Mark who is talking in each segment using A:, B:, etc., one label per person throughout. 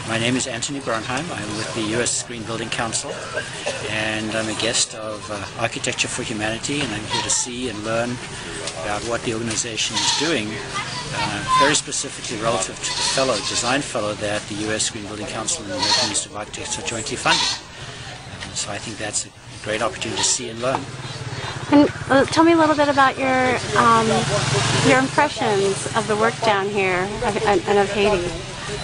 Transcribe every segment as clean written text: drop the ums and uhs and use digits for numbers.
A: My name is Anthony Bernheim. I'm with the US Green Building Council, and I'm a guest of Architecture for Humanity, and I'm here to see and learn about what the organization is doing, very specifically relative to the design fellow that the US Green Building Council and the American Institute of Architects are jointly funding. So I think that's a great opportunity to see and learn.
B: And tell me a little bit about your impressions of the work down here and of Haiti.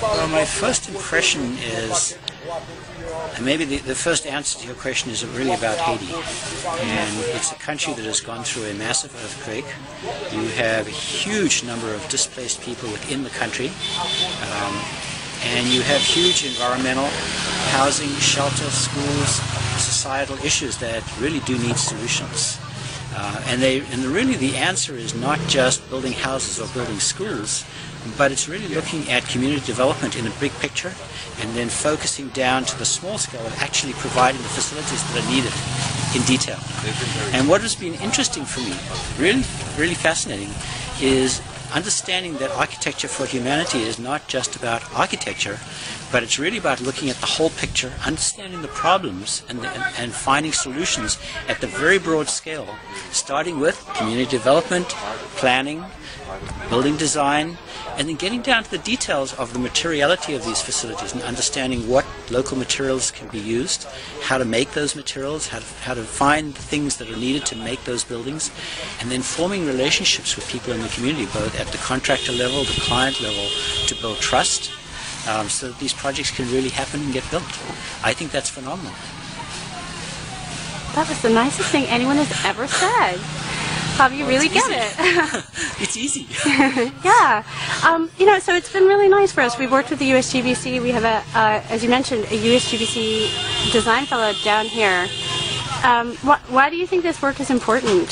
A: Well, my first impression is, and maybe the first answer to your question is really about Haiti. And it's a country that has gone through a massive earthquake. You have a huge number of displaced people within the country. And you have huge environmental, housing, shelter, schools, societal issues that really do need solutions. And really the answer is not just building houses or building schools, but it's really looking at community development in a big picture and then focusing down to the small scale of actually providing the facilities that are needed in detail. And what has been interesting for me, really fascinating, is understanding that Architecture for Humanity is not just about architecture, but it's really about looking at the whole picture, understanding the problems, and finding solutions at the very broad scale, starting with community development, planning, building design, and then getting down to the details of the materiality of these facilities and understanding what local materials can be used, how to make those materials, how to find the things that are needed to make those buildings, and then forming relationships with people in the community, both at the contractor level, the client level, to build trust, so that these projects can really happen and get built. I think that's phenomenal.
B: That was the nicest thing anyone has ever said. Bob, you really get it.
A: It's easy.
B: Yeah. So it's been really nice for us. We've worked with the USGBC. We have, as you mentioned, a USGBC design fellow down here. Why do you think this work is important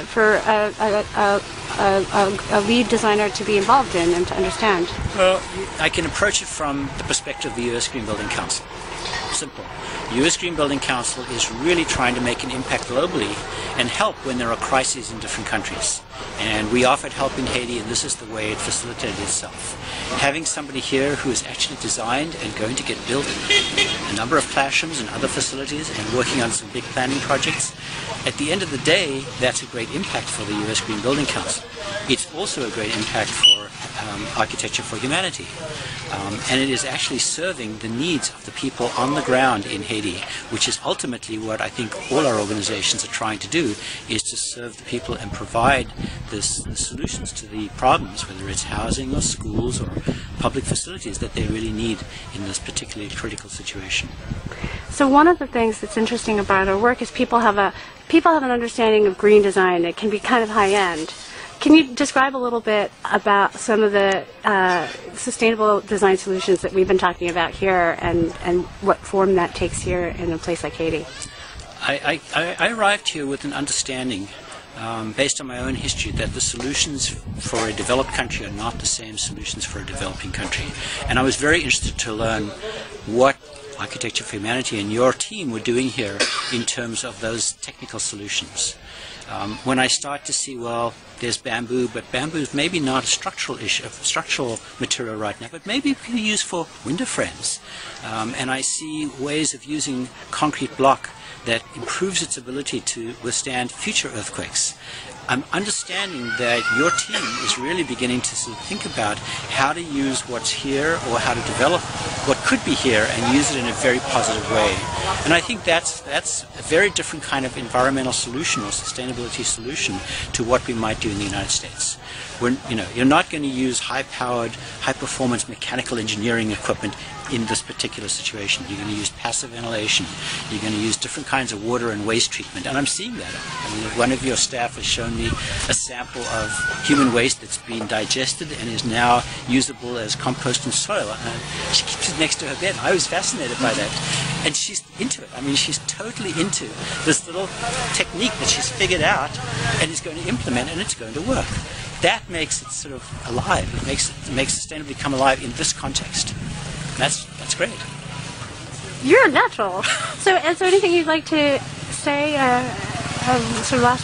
B: for a lead designer to be involved in and to understand?
A: Well, I can approach it from the perspective of the US Green Building Council. Simple. The US Green Building Council is really trying to make an impact globally and help when there are crises in different countries. And we offered help in Haiti, and this is the way it facilitated itself. Having somebody here who is actually designed and going to get built a number of classrooms and other facilities and working on some big planning projects, at the end of the day, that's a great impact for the US Green Building Council. It's also a great impact for Architecture for Humanity. And it is actually serving the needs of the people on the ground in Haiti, which is ultimately what I think all our organizations are trying to do, is to serve the people and provide the solutions to the problems, whether it's housing or schools or public facilities that they really need in this particularly critical situation.
B: So one of the things that's interesting about our work is people have an understanding of green design. It can be kind of high-end. Can you describe a little bit about some of the sustainable design solutions that we've been talking about here and what form that takes here in a place like Haiti?
A: I arrived here with an understanding, based on my own history, that the solutions for a developed country are not the same solutions for a developing country. And I was very interested to learn what Architecture for Humanity and your team were doing here in terms of those technical solutions. When I start to see, well, there's bamboo, but bamboo is maybe not a structural material right now, but maybe it can be used for window frames. And I see ways of using concrete block that improves its ability to withstand future earthquakes. I'm understanding that your team is really beginning to sort of think about how to use what's here or how to develop what could be here and use it in a very positive way. And I think that's a very different kind of environmental solution or sustainability solution to what we might do in the United States. You're not going to use high-powered, high-performance mechanical engineering equipment in this particular situation. You're going to use passive ventilation. You're going to use different kinds of water and waste treatment. And I'm seeing that. I mean, one of your staff has shown me a sample of human waste that's been digested and is now usable as compost and soil. She keeps it next to her bed. I was fascinated by that. And she's into it. I mean, she's totally into this little technique that she's figured out and is going to implement, and it's going to work. That makes it sort of alive. It makes sustainability come alive in this context. That's great.
B: You're a natural. So is there anything you'd like to say, sort of last